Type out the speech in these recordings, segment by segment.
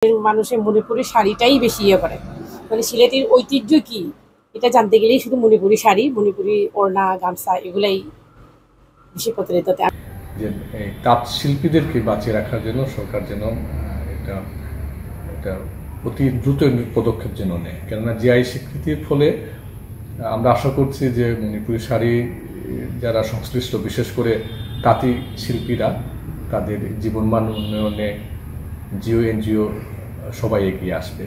মানুষের মণিপুরি শাড়িটাই বেশি ইয়ে করে, মানে সিলেটের ঐতিহ্য কি এটা জানতে গেলেই শুধু মণিপুরি শাড়ি, মণিপুরি ওড়না, গামছা এগুলাই বেশি প্রচলিত। যে তাঁত শিল্পীদেরকে বাঁচিয়ে রাখার জন্য সরকার যেন এটা এটা অতি দ্রুত পদক্ষেপ যেন নেয়, কেননা জিআই স্বীকৃতির ফলে আমরা আশা করছি যে মণিপুরি শাড়ি যারা সংশ্লিষ্ট, বিশেষ করে তাঁতি শিল্পীরা, তাদের জীবনমান উন্নয়নে জিও এনজিও সবাই এগিয়ে আসবে।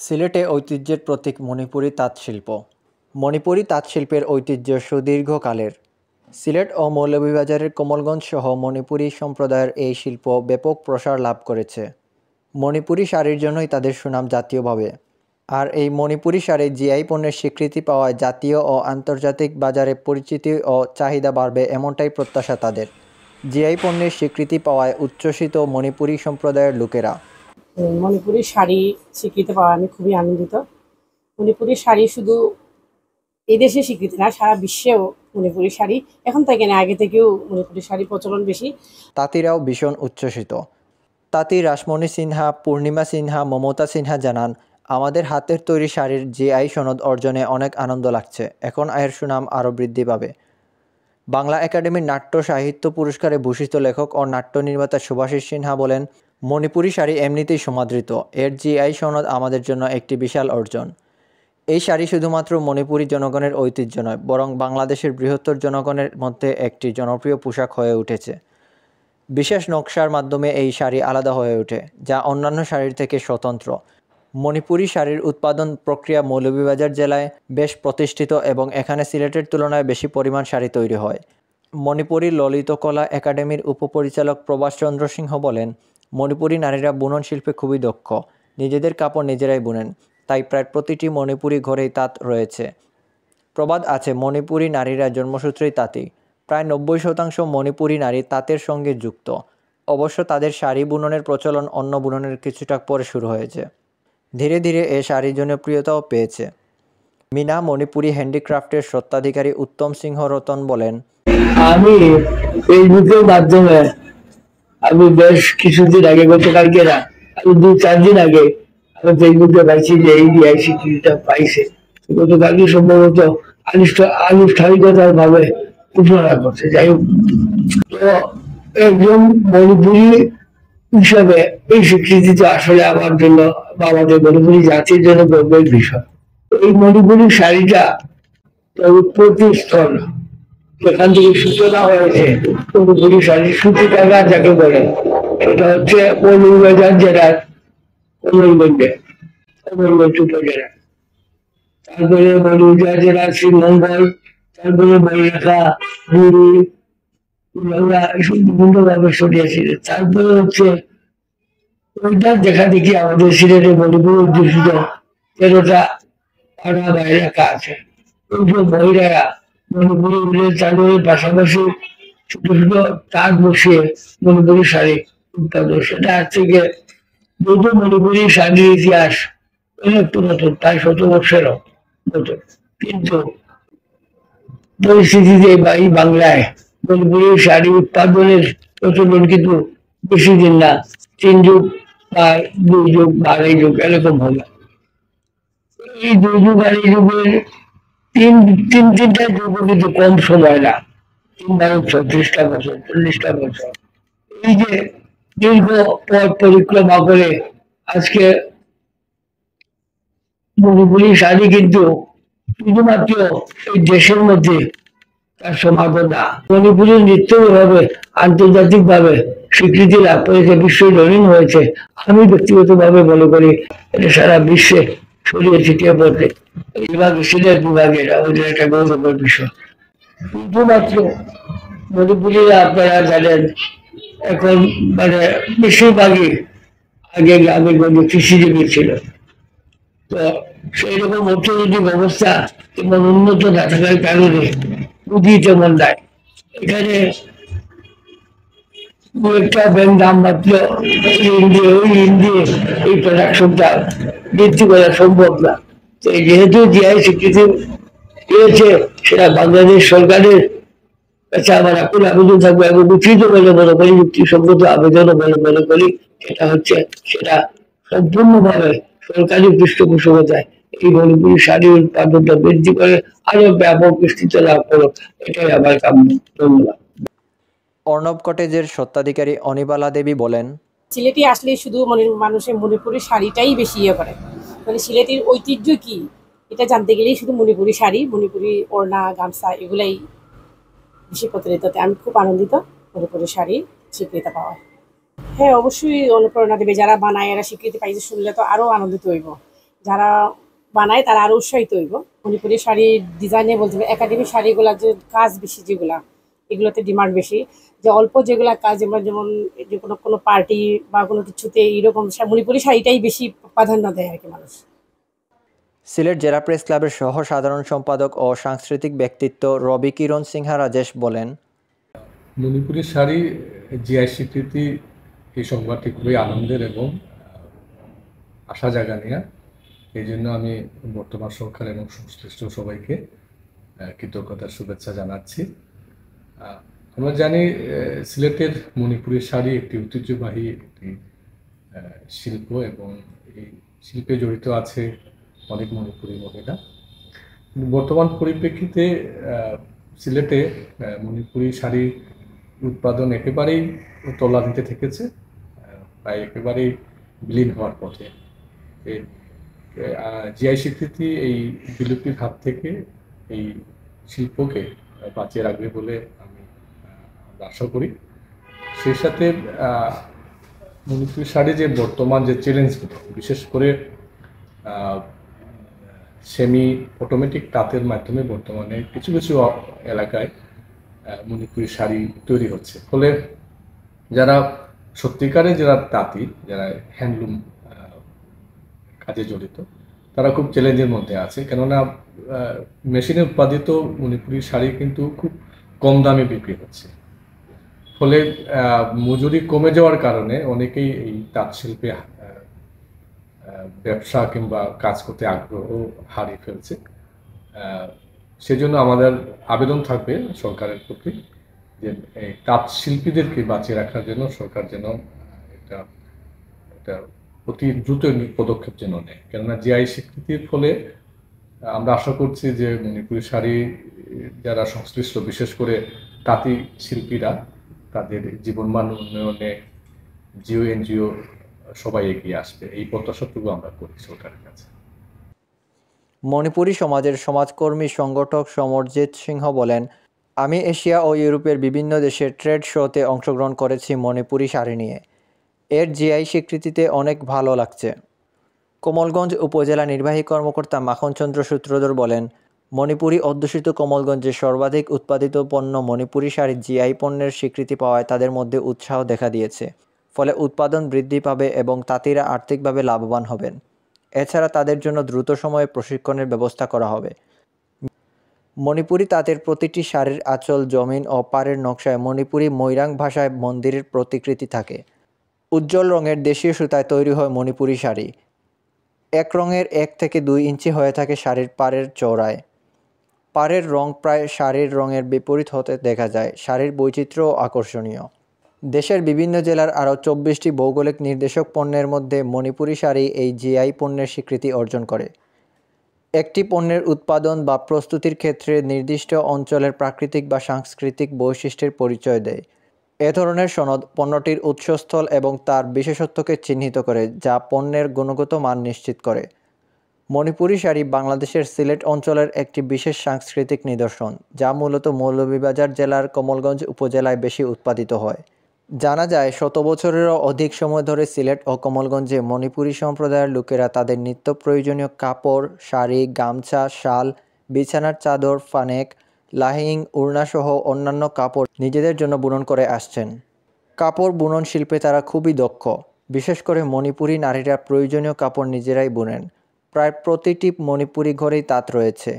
সিলেটে ঐতিহ্যের প্রতীক মণিপুরি তাঁত শিল্প। মণিপুরি তাঁত শিল্পের ঐতিহ্য সুদীর্ঘকালের। সিলেট ও মৌলভীবাজারের কমলগঞ্জ সহ মণিপুরি সম্প্রদায়ের এই শিল্প ব্যাপক প্রসার লাভ করেছে। মণিপুরি শাড়ির জন্যই তাদের সুনাম জাতীয়ভাবে। আর এই মণিপুরি শাড়ি জিআই পণ্যের স্বীকৃতি পাওয়ায় জাতীয় ও আন্তর্জাতিক বাজারে পরিচিতি ও চাহিদা বাড়বে এমনটাই প্রত্যাশা তাদের। জিআই পণ্যের স্বীকৃতি পাওয়ায় উচ্ছ্বসিত মণিপুরি সম্প্রদায়ের লোকেরা। মণিপুরি শাড়ি স্বীকৃতি পাওয়া আমি খুবই আনন্দিত। মণিপুরি শাড়ি শুধু এই দেশে স্বীকৃতি না, সারা বিশ্বেও মণিপুরি শাড়ি এখন থেকে না, আগে থেকেও মণিপুরি শাড়ি প্রচলন বেশি। তাঁতিরাও ভীষণ উচ্ছ্বসিত। তাঁতি রাসমণি সিনহা, পূর্ণিমা সিনহা, মমতা সিনহা জানান, আমাদের হাতের তৈরি শাড়ির জিআই সনদ অর্জনে অনেক আনন্দ লাগছে। এখন এর সুনাম আরও বৃদ্ধি পাবে। বাংলা একাডেমির নাট্য সাহিত্য পুরস্কারে ভূষিত লেখক ও নাট্য নির্মাতা শুভাশিস সিনহা বলেন, মণিপুরি শাড়ি এমনিতেই সমাদৃত, এর জিআই সনদ আমাদের জন্য একটি বিশাল অর্জন। এই শাড়ি শুধুমাত্র মণিপুরি জনগণের ঐতিহ্য নয়, বরং বাংলাদেশের বৃহত্তর জনগণের মধ্যে একটি জনপ্রিয় পোশাক হয়ে উঠেছে। বিশেষ নকশার মাধ্যমে এই শাড়ি আলাদা হয়ে ওঠে, যা অন্যান্য শাড়ির থেকে স্বতন্ত্র। মণিপুরি শাড়ির উৎপাদন প্রক্রিয়া মৌলভীবাজার জেলায় বেশ প্রতিষ্ঠিত এবং এখানে সিলেটের তুলনায় বেশি পরিমাণ শাড়ি তৈরি হয়। মণিপুরি ললিতকলা একাডেমির উপপরিচালক প্রভাস চন্দ্র সিংহ বলেন, মণিপুরি নারীরা বুনন শিল্পে খুবই দক্ষ, নিজেদের কাপড় নিজেরাই বুনেন, তাই প্রায় প্রতিটি মণিপুরি ঘরেই তাঁত রয়েছে। প্রবাদ আছে, মণিপুরি নারীরা জন্মসূত্রেই তাঁতি। প্রায় 90% মণিপুরি নারী তাঁতের সঙ্গে যুক্ত। অবশ্য তাদের শাড়ি বুননের প্রচলন অন্য বুননের কিছুটা পরে শুরু হয়েছে। ধীরে ধীরে এ শাড়ি জনপ্রিয়তাও পেয়েছে। মিনা মণিপুরি হ্যান্ডিক্রাফটের স্বত্বাধিকারী উত্তম সিংহ রতন বলেন, আমি ফেসবুকের মাধ্যমে আমি বেশ কিছুদিন আগে, গতকালকে না, আমি 2-4 দিন আগে আমি ফেসবুকে পাইছি যে এই জিআই স্বীকৃতিটা পাইছে। গতকালকে সম্ভবত আনুষ্ঠানিকতার ভাবে ঘোষণা করছে। যাই হোক, তো একজন মণিপুরি হিসাবে এই স্বীকৃতিটা আসলে আমার জন্য বা আমাদের মণিপুরি জাতির জন্য গর্বের বিষয়। এই মণিপুরি শাড়িটা উৎপত্তি স্থল যেখান থেকে সূচনা হয়েছে মণিপুরি শাড়ি সুতি টাকা যাকে বলে, এটা হচ্ছে মৌলভীবাজার জেলার কমলগঞ্জ উপজেলা। তারপরে মৌলভীবাজার জেলার শ্রীমঙ্গল, তারপরে বৈরেখা, বুড়ি, এসব বিভিন্ন ভাবে ছড়িয়েছিলেন। তারপরে হচ্ছে ওইটার দেখা দেখি আমাদের সিলেটে মণিপুর অধ্যুষিত 13টা পাড়া বা এলাকা আছে। ওইসব মহিলারা মণিপুরি উলের চাদরের পাশাপাশি ছোট ছোট তাঁত বসিয়ে মণিপুরি শাড়ি উৎপাদন, সেটা আজ থেকে যদিও মণিপুরি শাড়ির ইতিহাস অনেক পুরাতন, প্রায় 100 বছরেরও নতুন, কিন্তু পরিস্থিতিতে এই বাংলায় মণিপুরি শাড়ি উৎপাদনের প্রচলন কিন্তু বেশি দিন না, 3 যুগ বা 2 যুগ বা 2.5 যুগ এরকম হবে। এই 2 যুগ 2.5 যুগের তিনটা যুগ কিন্তু কম সময় না, 30টা বছর 40টা বছর। এই যে দীর্ঘ পথ পরিক্রমা করে আজকে মণিপুরি শাড়ি কিন্তু শুধুমাত্র এই দেশের মধ্যে তার সমাগম না, মণিপুরি নৃত্য ভাবে আন্তর্জাতিক ভাবে স্বীকৃতি লাভ করেছে, বিশ্ব জনীন হয়েছে। আমি ব্যক্তিগত ভাবে মনে করি এটা সারা বিশ্বে ছড়িয়ে ছিটিয়ে পড়তে সিলেট বিভাগের আমাদের একটা গৌরবের বিষয়। শুধুমাত্র মণিপুরীরা আপনারা জানেন এখন মানে বেশিরভাগই আগে গ্রামে গঞ্জে কৃষিজীবী ছিল, তো সেই রকম অর্থনৈতিক ব্যবস্থা তেমন উন্নত না থাকার কারণে পুঁজি তেমন নাই। এখানে একটা ব্যাংক দাম মাত্র ঋণ দিয়ে এই প্রোডাকশনটা বৃদ্ধি করা সম্ভব না। যেহেতু জিআই স্বীকৃতি পেয়েছে, সেটা বাংলাদেশ সরকারের কাছে আমার এখন আবেদন থাকবে এবং উচিত বলে মনে করি, যুক্তিসঙ্গত আবেদন বলে মনে করি, সেটা হচ্ছে সেটা সম্পূর্ণভাবে সরকারি পৃষ্ঠপোষকতায় এই মণিপুরি শাড়ির উৎপাদনটা বৃদ্ধি করে আরো ব্যাপক বিস্তৃত লাভ করো, এটাই আমার কাম্য। ধন্যবাদ। অর্ণব কটেজের স্বত্বাধিকারী অনিবালা দেবী বলেন, সিলেটি আসলে শুধু মানুষের মণিপুরি শাড়িটাই বেশি ইয়ে করে, মানে সিলেটের ঐতিহ্য কি এটা জানতে গেলেই শুধু মণিপুরি শাড়ি, মণিপুরি ওড়না, গামছা এগুলাই বেশি প্রচলিত। আমি খুব আনন্দিত মণিপুরি শাড়ি স্বীকৃতি পাওয়া। হ্যাঁ, অবশ্যই অনুপ্রেরণা দেবে। যারা বানায় এরা স্বীকৃতি পাইছে শুনলে তো আরও আনন্দিত হইব। যারা বানায় তারা আরও উৎসাহিত হইব। মণিপুরি শাড়ির ডিজাইনে বলতে হবে একাডেমি শাড়িগুলা যে কাজ বেশি, যেগুলা এগুলোতে ডিমান্ড বেশি। যে অল্প যেগুলা কাজ যেমন যে কোনো পার্টি বা কোনো কিছুতে এইরকম মণিপুরি শাড়িটাই বেশি প্রাধান্য দেয় আর কি মানুষ। সিলেট জেলা প্রেস ক্লাবের সহ সাধারণ সম্পাদক ও সাংস্কৃতিক ব্যক্তিত্ব রবি কিরণ সিনহা রাজেশ বলেন, মণিপুরি শাড়ি জিআই স্বীকৃতি, এই সংবাদটি খুবই আনন্দের এবং আশা জাগানিয়া। এই জন্য আমি বর্তমান সরকার এবং সংশ্লিষ্ট সবাইকে কৃতজ্ঞতার শুভেচ্ছা জানাচ্ছি। আমরা জানি সিলেটের মণিপুরি শাড়ি একটি ঐতিহ্যবাহী একটি শিল্প এবং এই শিল্পে জড়িত আছে অনেক মণিপুরি মহিলা। বর্তমান পরিপ্রেক্ষিতে সিলেটে মণিপুরি শাড়ি উৎপাদন একেবারেই তলানিতে থেকেছে, প্রায় একেবারেই বিলীন হওয়ার পথে। জিআই স্বীকৃতি এই বিলুপ্তির হাত থেকে এই শিল্পকে বাঁচিয়ে রাখবে বলে আমি আশা করি। সেই সাথে মণিপুরি শাড়ি যে বর্তমান যে চ্যালেঞ্জগুলো, বিশেষ করে সেমি অটোমেটিক তাঁতের মাধ্যমে বর্তমানে কিছু কিছু এলাকায় মণিপুরি শাড়ি তৈরি হচ্ছে, ফলে যারা সত্যিকারে যারা তাঁতি, যারা হ্যান্ডলুম কাজে জড়িত, তারা খুব চ্যালেঞ্জের মধ্যে আছে। কেননা মেশিনে উৎপাদিত মণিপুরি শাড়ি কিন্তু খুব কম দামে বিক্রি হচ্ছে, ফলে মজুরি কমে যাওয়ার কারণে অনেকেই এই তাঁত শিল্পে ব্যবসা কিংবা কাজ করতে আগ্রহ হারিয়ে ফেলছে। সেজন্য আমাদের আবেদন থাকবে সরকারের প্রতি যে এই তাঁত শিল্পীদেরকে বাঁচিয়ে রাখার জন্য সরকার যেন একটা অতি দ্রুত পদক্ষেপ যেন নেয়। কেননা জিআই স্বীকৃতির ফলে আমরা আশা করছি যে মণিপুরি শাড়ি যারা সংশ্লিষ্ট, বিশেষ করে তাঁতি শিল্পীরা, তাদের জীবনমান উন্নয়নে জিও এনজিও সবাই এগিয়ে আসবে, এই প্রত্যাশাটুকু আমরা করি সরকারের কাছে। মণিপুরি সমাজের সমাজকর্মী সংগঠক সমরজিৎ সিংহ বলেন, আমি এশিয়া ও ইউরোপের বিভিন্ন দেশের ট্রেড শোতে অংশগ্রহণ করেছি মণিপুরি শাড়ি নিয়ে। এর জিআই স্বীকৃতিতে অনেক ভালো লাগছে। কমলগঞ্জ উপজেলা নির্বাহী কর্মকর্তা মাখন চন্দ্র সূত্রধর বলেন, মণিপুরি অধ্যুষিত কমলগঞ্জে সর্বাধিক উৎপাদিত পণ্য মণিপুরি শাড়ির জিআই পণ্যের স্বীকৃতি পাওয়ায় তাদের মধ্যে উৎসাহ দেখা দিয়েছে। ফলে উৎপাদন বৃদ্ধি পাবে এবং তাঁতিরা আর্থিকভাবে লাভবান হবেন। এছাড়া তাদের জন্য দ্রুত সময়ে প্রশিক্ষণের ব্যবস্থা করা হবে। মণিপুরি তাঁতের প্রতিটি শাড়ির আঁচল, জমিন ও পাড়ের নকশায় মণিপুরি মৈরাং ভাষায় মন্দিরের প্রতিকৃতি থাকে। উজ্জ্বল রঙের দেশীয় সুতায় তৈরি হয় মণিপুরি শাড়ি। এক রঙের 1 থেকে 2 ইঞ্চি হয়ে থাকে শাড়ির পাড়ের চওড়ায়। পাড়ের রং প্রায় শাড়ির রঙের বিপরীত হতে দেখা যায়। শাড়ির বৈচিত্র্যও আকর্ষণীয়। দেশের বিভিন্ন জেলার আরও 24টি ভৌগোলিক নির্দেশক পণ্যের মধ্যে মণিপুরি শাড়ি এই জিআই পণ্যের স্বীকৃতি অর্জন করে। একটি পণ্যের উৎপাদন বা প্রস্তুতির ক্ষেত্রে নির্দিষ্ট অঞ্চলের প্রাকৃতিক বা সাংস্কৃতিক বৈশিষ্ট্যের পরিচয় দেয়। এ ধরনের সনদ পণ্যটির উৎসস্থল এবং তার বিশেষত্বকে চিহ্নিত করে, যা পণ্যের গুণগত মান নিশ্চিত করে। মণিপুরি শাড়ি বাংলাদেশের সিলেট অঞ্চলের একটি বিশেষ সাংস্কৃতিক নিদর্শন, যা মূলত মৌলভীবাজার জেলার কমলগঞ্জ উপজেলায় বেশি উৎপাদিত হয়। জানা যায়, 100 বছরেরও অধিক সময় ধরে সিলেট ও কমলগঞ্জে মণিপুরি সম্প্রদায়ের লোকেরা তাদের নিত্য প্রয়োজনীয় কাপড়, শাড়ি, গামছা, শাল, বিছানার চাদর, ফানেক, লাহিং, ওড়নাসহ অন্যান্য কাপড় নিজেদের জন্য বুনন করে আসছেন। কাপড় বুনন শিল্পে তারা খুবই দক্ষ। বিশেষ করে মণিপুরি নারীরা প্রয়োজনীয় কাপড় নিজেরাই বুনেন। প্রায় প্রতিটি মণিপুরি ঘরেই তাঁত রয়েছে।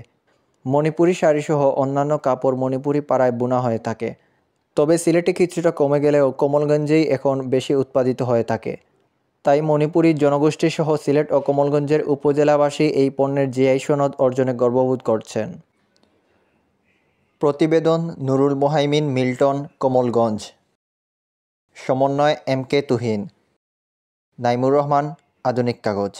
মণিপুরি শাড়িসহ অন্যান্য কাপড় মণিপুরি পাড়ায় বোনা হয়ে থাকে। তবে সিলেটে কিছুটা কমে গেলেও কমলগঞ্জেই এখন বেশি উৎপাদিত হয়ে থাকে। তাই মণিপুরি জনগোষ্ঠীসহ সিলেট ও কমলগঞ্জের উপজেলাবাসী এই পণ্যের জিআই সনদ অর্জনে গর্ববোধ করছেন। প্রতিবেদন নুরুল মোহাইমিন, মিল্টন, কমলগঞ্জ। সমন্বয় MK তুহিন, নাইমুর রহমান, আধুনিক কাগজ।